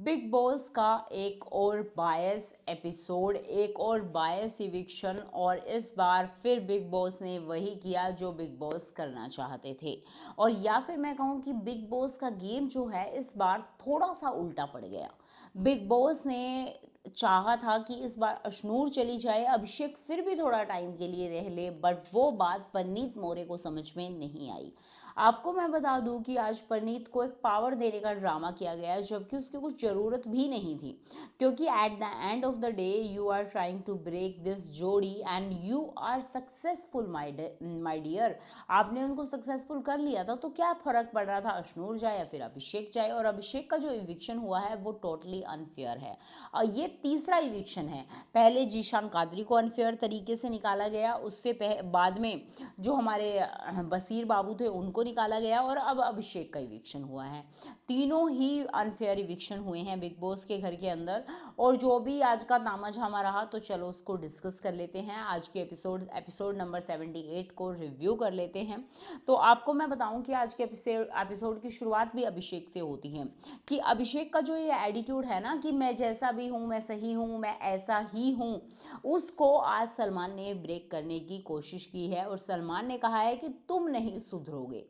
Big boss का एक और बायस एपिसोड, एक और बायस इविक्शन, और इस बार फिर बिग बॉस ने वही किया जो बिग बॉस करना चाहते थे। और या फिर मैं कहूँ कि बिग बॉस का गेम जो है इस बार थोड़ा सा उल्टा पड़ गया। बिग बॉस ने चाहा था कि इस बार अशनूर चली जाए, अभिषेक फिर भी थोड़ा टाइम के लिए रह ले, बट वो बात परनीत मोरे को समझ में नहीं आई। आपको मैं बता दूं कि आज परनीत को एक पावर देने का ड्रामा किया गया है, जबकि उसकी कुछ ज़रूरत भी नहीं थी। क्योंकि at the end of the day you are trying to break this जोड़ी and you are successful my dear. आपने उनको सक्सेसफुल कर लिया था, तो क्या फ़र्क पड़ रहा था अशनूर जाए या फिर अभिषेक जाए। और अभिषेक का जो इविक्शन हुआ है वो टोटली अनफेयर है। और ये तीसरा इविक्शन है। पहले जीशान कादरी को अनफेयर तरीके से निकाला गया, उससे बाद में जो हमारे बसीर बाबू थे उनको निकाला गया, और अब अभिषेक का इविक्शन हुआ है। तीनों ही अनफेयर इविक्शन हुए हैं बिग बॉस के घर के अंदर। और जो भी आज का तामाझामा रहा, तो चलो उसको डिस्कस कर लेते हैं। आज के एपिसोड नंबर 78 को रिव्यू कर लेते हैं। तो आपको मैं बताऊं कि आज के एपिसोड की शुरुआत भी अभिषेक से होती है। कि अभिषेक का जो ये एटीट्यूड है ना, कि मैं जैसा भी हूँ, मैं सही हूँ, मैं ऐसा ही हूँ, उसको आज सलमान ने ब्रेक करने की कोशिश की है। और सलमान ने कहा है कि तुम नहीं सुधरोगे,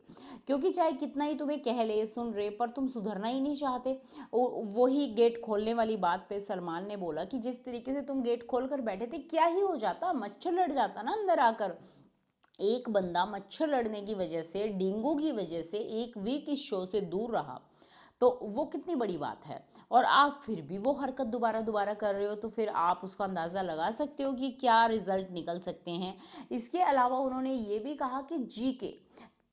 क्योंकि चाहे कितना ही तुम्हें कह ले सुन रहे, पर तुम सुधरना ही नहीं चाहते। वही गेट खोलने वाली बात पे सलमान ने बोला कि जिस तरीके से तुम गेट खोल कर बैठे थे, क्या ही हो जाता, मच्छर लड़ जाता ना अंदर आकर। एक बंदा मच्छर लड़ने की वजह से, डेंगू की वजह से एक वीक इस शो से दूर रहा, तो वो कितनी बड़ी बात है। और आप फिर भी वो हरकत दोबारा दोबारा कर रहे हो, तो फिर आप उसका अंदाज़ा लगा सकते हो कि क्या रिजल्ट निकल सकते हैं। इसके अलावा उन्होंने ये भी कहा कि जीके,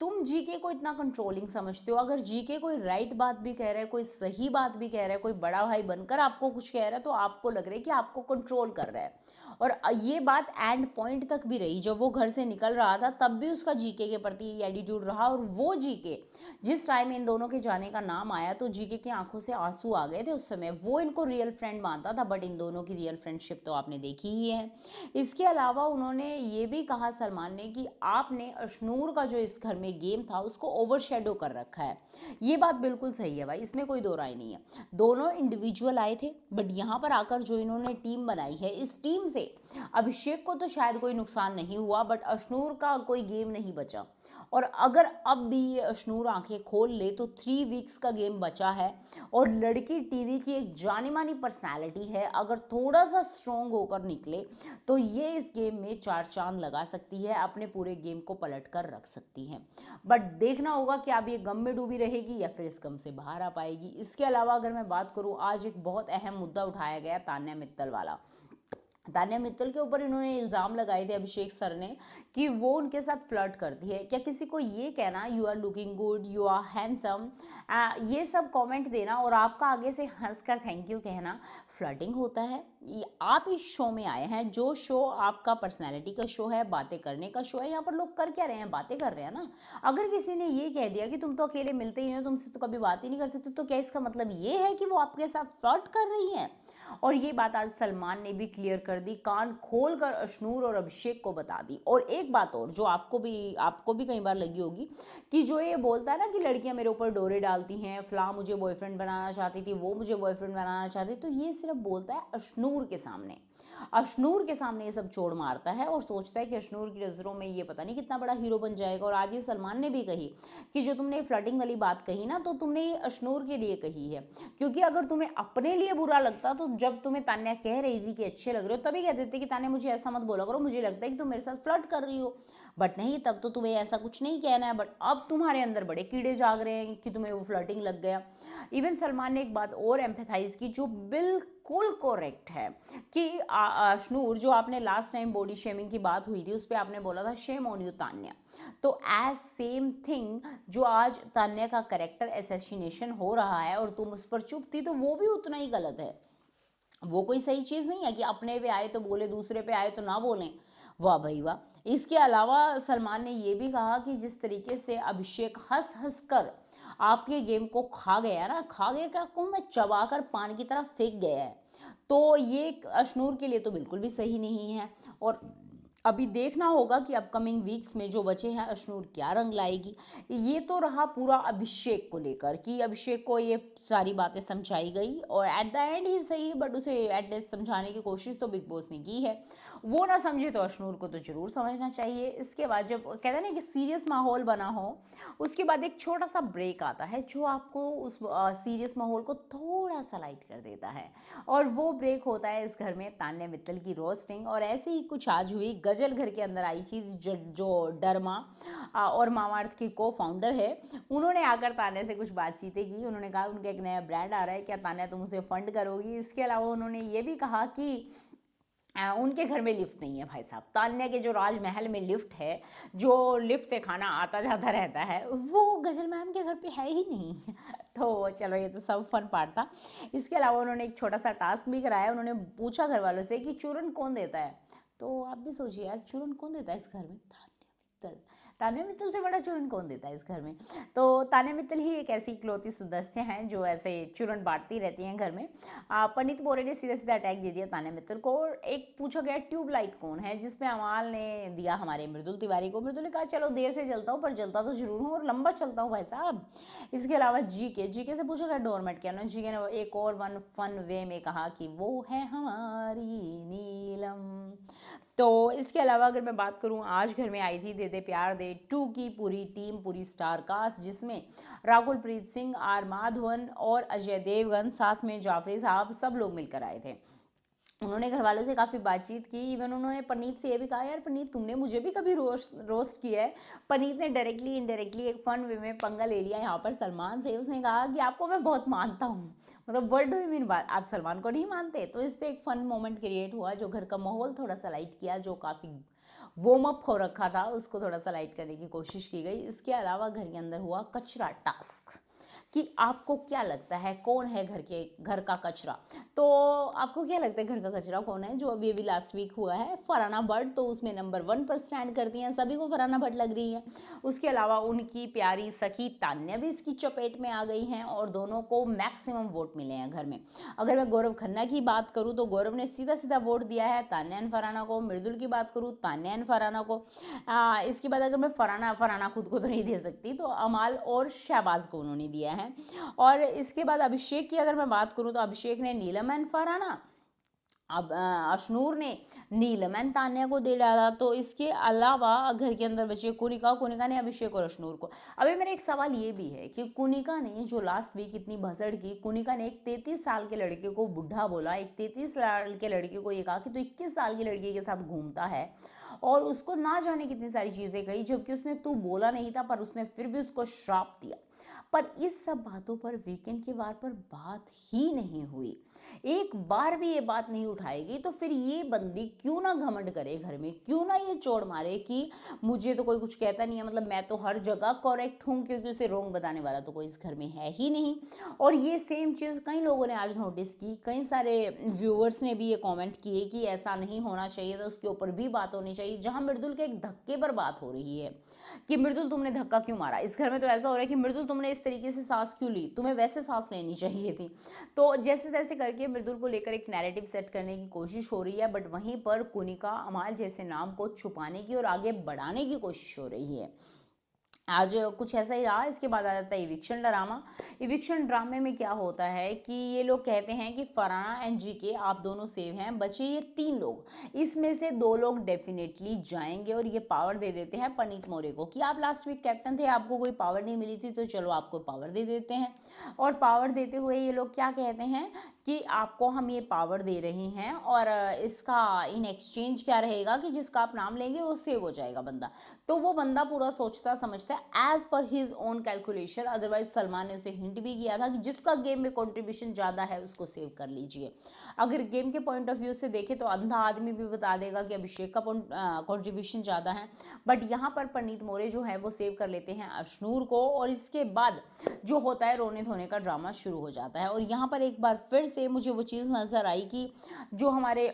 तुम जीके को इतना कंट्रोलिंग समझते हो। अगर जीके कोई राइट बात भी कह रहा है, कोई सही बात भी कह रहा है, कोई बड़ा भाई बनकर आपको कुछ कह रहा है, तो आपको लग रहा है कि आपको कंट्रोल कर रहा है। और ये बात एंड पॉइंट तक भी रही, जब वो घर से निकल रहा था तब भी उसका जीके के प्रति एटीट्यूड रहा। और वो जीके जिस टाइम इन दोनों के जाने का नाम आया, तो जीके की आंखों से आंसू आ गए थे उस समय। वो इनको रियल फ्रेंड मानता था, बट इन दोनों की रियल फ्रेंडशिप तो आपने देखी ही है। इसके अलावा उन्होंने ये भी कहा सलमान ने कि आपने अशनूर का जो इस घर में गेम था उसको ओवरशैडो कर रखा है। ये बात बिल्कुल सही है भाई, इसमें कोई दो राय नहीं है। दोनों इंडिविजुअल आए थे, बट यहाँ पर आकर जो इन्होंने टीम बनाई है, इस टीम से अभिषेक को तो शायद कोई नुकसान नहीं हुआ, बट अशनूर का कोई गेम नहीं बचा। और अगर अब भी अशनूर आंखें खोल ले, तो 3 वीक्स का गेम बचा है। और लड़की टीवी की एक जानी मानी पर्सनैलिटी है, अगर थोड़ा सा स्ट्रोंग होकर निकले तो ये इस गेम में 4 चांद लगा सकती है, अपने पूरे गेम को पलट कर रख सकती है। बट देखना होगा कि अब ये गम में डूबी रहेगी या फिर इस गम से बाहर आ पाएगी। इसके अलावा अगर मैं बात करूँ, आज एक बहुत अहम मुद्दा उठाया गया तान्या मित्तल वाला। तान्या मित्तल के ऊपर इन्होंने इल्ज़ाम लगाए थे अभिषेक सर ने कि वो उनके साथ फ्लर्ट करती है। क्या किसी को ये कहना you are looking good, you are handsome, ये सब कमेंट देना और आपका आगे से हंसकर थैंक यू कहना फ्लर्टिंग होता है? आप इस शो में आए हैं, जो शो आपका पर्सनैलिटी का शो है, बातें करने का शो है, यहाँ पर लोग कर क्या रहे हैं, बातें कर रहे हैं ना। अगर किसी ने ये कह दिया कि तुम तो अकेले मिलते ही हो, तुमसे तो कभी बात ही नहीं कर सकते, तो क्या इसका मतलब ये है कि वो आपके साथ फ्लर्ट कर रही है? और ये बात आज सलमान ने भी क्लियर कर दी, कान खोल कर अशनूर और अभिषेक को बता दी। और एक बात और जो आपको भी कई बार लगी होगी, कि जो ये बोलता है ना कि लड़कियां मेरे ऊपर डोरे डालती हैं, फलां मुझे बॉयफ्रेंड बनाना चाहती थी, वो मुझे बॉयफ्रेंड बनाना चाहती, तो ये सिर्फ बोलता है अशनूर के सामने। अशनूर के सामने ये सब छोड़ मारता है और सोचता है कि अशनूर की नज़रों में ये पता नहीं कितना बड़ा हीरो बन जाएगा। और आज ये सलमान ने भी कही कि जो तुमने फ्लर्टिंग वाली बात कही ना, तो तुमने ये अशनूर के लिए कही है। क्योंकि अगर तुम्हें अपने लिए बुरा लगता, तो जब तुम्हें तान्या कह रही थी कि अच्छे लग रहे हो, तभी कह देते कि तान्या मुझे ऐसा मत बोला करो, मुझे लगता है कि तुम मेरे साथ फ्लर्ट कर रही हो। बट नहीं, तब तो तुम्हें ऐसा कुछ नहीं कहना है। बट अब तुम्हारे अंदर बड़े कीड़े जाग रहे हैं कि तुम्हें वो फ्लर्टिंग लग गया। इवन सलमान ने एक बात और एम्फेसाइज की जो बिल्कुल करेक्ट है, कि अशनूर, जो आपने लास्ट टाइम बॉडी शेमिंग की बात हुई थी उस पर आपने बोला था शेम ऑन यू तान्या, तो एज सेम थिंग जो आज तान्या का करेक्टर एसेसिनेशन हो रहा है और तुम उस पर चुप थी, तो वो भी उतना ही गलत है। वो कोई सही चीज़ नहीं है कि अपने पे आए तो बोले, दूसरे पे आए तो ना बोलें। वाह भाई वाह। इसके अलावा सलमान ने ये भी कहा कि जिस तरीके से अभिषेक हंस हंस कर आपके गेम को खा गया ना, खा गया क्या कहूँ मैं, चबा कर पान की तरफ फेंक गया है, तो ये अशनूर के लिए तो बिल्कुल भी सही नहीं है। और अभी देखना होगा कि अपकमिंग वीक्स में जो बचे हैं अशनूर क्या रंग लाएगी। ये तो रहा पूरा अभिषेक को लेकर कि अभिषेक को ये सारी बातें समझाई गई और एट द एंड ही सही, बट उसे एटलीस्ट समझाने की कोशिश तो बिग बॉस ने की है। वो ना समझे तो अशनूर को तो जरूर समझना चाहिए। इसके बाद जब कहते हैं ना कि सीरियस माहौल बना हो, उसके बाद एक छोटा सा ब्रेक आता है जो आपको उस सीरियस माहौल को थोड़ा सा लाइट कर देता है। और वो ब्रेक होता है इस घर में तान्या मित्तल की रोस्टिंग। और ऐसे ही कुछ आज हुई, गजल घर के अंदर आई थी जो डरमा और मामाअर्थ की को फाउंडर है, उन्होंने आकर तान्या से कुछ बातचीतें की। उन्होंने कहा उनका एक नया ब्रांड आ रहा है, क्या तान्या तुम उसे फंड करोगी। इसके अलावा उन्होंने ये भी कहा कि उनके घर में लिफ्ट नहीं है भाई साहब। तान्या के जो राजमहल में लिफ्ट है, जो लिफ्ट से खाना आता जाता रहता है, वो गजल मैम के घर पे है ही नहीं। तो चलो ये तो सब फन पार्ट था। इसके अलावा उन्होंने एक छोटा सा टास्क भी कराया। उन्होंने पूछा घर वालों से कि चूरन कौन देता है। तो आप भी सोचिए यार, चूरन कौन देता है इस घर में? तान्या मित्तल। तान्या मित्तल से बड़ा चूरन कौन देता है इस घर में? तो तान्या मित्तल ही एक ऐसी इकलौती सदस्य हैं जो ऐसे चूरन बांटती रहती हैं घर में। पनीत मोरे ने सीधा सीधा अटैक दे दिया तान्या मित्तल को। और एक पूछा गया ट्यूबलाइट कौन है, जिसमें अमाल ने दिया हमारे मृदुल तिवारी को। मृदुल ने कहा चलो देर से जलता हूँ पर जलता तो जरूर हूँ और लंबा चलता हूँ भाई साहब। इसके अलावा जीके से पूछा गया डोरमेट क्या ना। जीके ने एक और वन फन वे में कहा कि वो है हमारी नीलम। तो इसके अलावा अगर मैं बात करूं, आज घर में आई थी दे दे प्यार दे 2 की पूरी टीम, पूरी स्टार कास्ट, जिसमें राकुल प्रीत सिंह, आर माधवन और अजय देवगन, साथ में जाफरी साहब, सब लोग मिलकर आए थे। उन्होंने घर वालों से काफ़ी बातचीत की। इवन उन्होंने पनीत से ये भी कहा यार पनीत तुमने मुझे भी कभी रोस्ट किया है। पनीत ने डायरेक्टली इनडायरेक्टली एक फन वे में पंगा ले लिया यहाँ पर सलमान से। उसने कहा कि आपको मैं बहुत मानता हूँ, मतलब व्हाट डू यू मीन बात, आप सलमान को नहीं मानते। तो इस पर एक फन मोमेंट क्रिएट हुआ जो घर का माहौल थोड़ा सा लाइट किया। जो काफ़ी वार्म अप हो रखा था उसको थोड़ा सा लाइट करने की कोशिश की गई। इसके अलावा घर के अंदर हुआ कचरा टास्क कि आपको क्या लगता है कौन है घर का कचरा। तो आपको क्या लगता है घर का कचरा कौन है? जो अभी अभी लास्ट वीक हुआ है, फरहाना भट्ट। तो उसमें नंबर 1 पर स्टैंड करती हैं, सभी को फरहाना भट्ट लग रही है। उसके अलावा उनकी प्यारी सखी तान्या भी इसकी चपेट में आ गई हैं और दोनों को मैक्सिमम वोट मिले हैं घर में। अगर मैं गौरव खन्ना की बात करूँ तो गौरव ने सीधा सीधा वोट दिया है तान्या एंड फरहाना को। मृदुल की बात करूँ तान्या एंड फरहाना को। इसके बाद अगर मैं फरहाना खुद को तो नहीं दे सकती, तो अमाल और शहबाज को उन्होंने दिया है। और इसके बाद अभिषेक की अगर मैं बात करूं तो अभिषेक ने नीलम एंड फरहाना, अब अशनूर ने नीलम एंड तान्या को दे डाला। तो इसके अलावा घर के अंदर बचे कुनिका ने अभिषेक और अशनूर को। अभी मेरा एक सवाल ये भी है कि कुनिका ने जो लास्ट वीक इतनी भसड़ की, कुनिका ने एक 33 साल के लड़के को बुढ़ा बोला, एक 33 साल के लड़के को ये कहा कि तो 21 साल की लड़की के साथ घूमता है, और उसको ना जाने कितनी सारी चीज़ें कही, जबकि उसने तू बोला नहीं था पर उसने फिर भी उसको श्राप दिया। पर इस सब बातों पर वीकेंड के वार पर बात ही नहीं हुई। एक बार भी ये बात नहीं उठाएगी तो फिर ये बंदी क्यों ना घमंड करे घर में, क्यों ना ये चोड़ मारे कि मुझे तो कोई कुछ कहता नहीं है, मतलब मैं तो हर जगह करेक्ट हूँ, क्योंकि उसे रोंग बताने वाला तो कोई इस घर में है ही नहीं। और ये सेम चीज़ कई लोगों ने आज नोटिस की, कई सारे व्यूअर्स ने भी ये कमेंट किए कि ऐसा नहीं होना चाहिए था, उसके ऊपर भी बात होनी चाहिए। जहां मृदुल के एक धक्के पर बात हो रही है कि मृदुल तुमने धक्का क्यों मारा, इस घर में तो ऐसा हो रहा है कि मृदुल तुमने इस तरीके से सांस क्यों ली, तुम्हें वैसे सांस लेनी चाहिए थी। तो जैसे तैसे करके मृदुल को लेकर एक नैरेटिव सेट करने की कोशिश हो रही है, बट वहीं पर कुनिका अमाल जैसे नाम को छुपाने की और आगे बढ़ाने की कोशिश हो रही है। आज कुछ ऐसा ही रहा। इसके बाद आ जाता है इविक्शन ड्रामा। इविक्शन ड्रामे में क्या होता है कि ये लोग कहते हैं कि फरहाना एंड जीके आप दोनों सेव हैं, बचे ये 3 लोग, इसमें से 2 लोग डेफिनेटली जाएंगे। और ये पावर दे देते हैं पनीत मोरे को कि आप लास्ट वीक कैप्टन थे, आपको कोई पावर नहीं मिली थी, तो चलो आपको पावर दे देते हैं। और पावर देते हुए ये लोग क्या कहते हैं कि आपको हम ये पावर दे रहे हैं और इसका इन एक्सचेंज क्या रहेगा कि जिसका आप नाम लेंगे वो सेव हो जाएगा बंदा। तो वो बंदा पूरा सोचता समझता है as per his own calculation. Otherwise Salman ने उसे हिंट भी किया था कि जिसका गेम में कंट्रीब्यूशन ज़्यादा है उसको सेव कर लीजिए। अगर गेम के पॉइंट ऑफ व्यू से देखें तो अंधा आदमी भी बता देगा कि अभिषेक का कंट्रीब्यूशन ज़्यादा है, बट यहाँ पर पनीत मोरे जो है वो सेव कर लेते हैं अशनूर को। और इसके बाद जो होता है रोने धोने का ड्रामा शुरू हो जाता है। और यहाँ पर एक बार फिर से मुझे वो चीज़ नज़र आई कि जो हमारे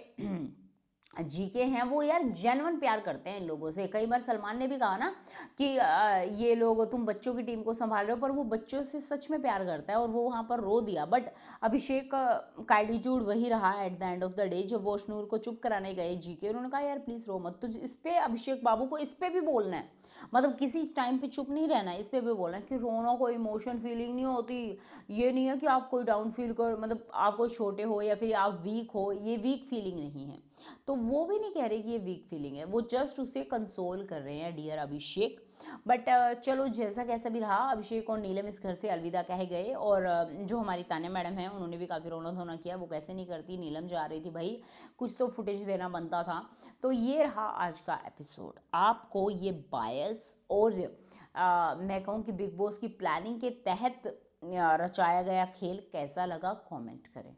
जीके हैं वो यार जेन्युइन प्यार करते हैं इन लोगों से। कई बार सलमान ने भी कहा ना कि ये लोग तुम बच्चों की टीम को संभाल रहे हो, पर वो बच्चों से सच में प्यार करता है और वो वहाँ पर रो दिया। बट अभिषेक का एटीट्यूड वही रहा eight the end of the day. जब वो अश्नूर को चुप कराने गए जीके, उन्होंने कहा यार प्लीज़ रो मत। तो इस पे अभिषेक बाबू को इस पे भी बोलना है, मतलब किसी टाइम पे चुप नहीं रहना है, इस पे भी बोलना है कि रोना कोई इमोशन फीलिंग नहीं होती। ये नहीं है कि आप कोई डाउन फील कर, मतलब आप कोई छोटे हो या फिर आप वीक हो, ये वीक फीलिंग नहीं है। तो वो भी नहीं कह रहे कि ये वीक फीलिंग है, वो जस्ट उसे कंसोल कर रहे हैं डियर अभिषेक। बट चलो जैसा कैसा भी रहा, अभिषेक और नीलम इस घर से अलविदा कह गए। और जो हमारी तान्या मैडम है उन्होंने भी काफ़ी रोना धोना किया। वो कैसे नहीं करती, नीलम जा रही थी भाई, कुछ तो फुटेज देना बनता था। तो ये रहा आज का एपिसोड। आपको ये बायस और मैं कहूँ कि बिग बॉस की प्लानिंग के तहत रचाया गया खेल कैसा लगा, कमेंट करें।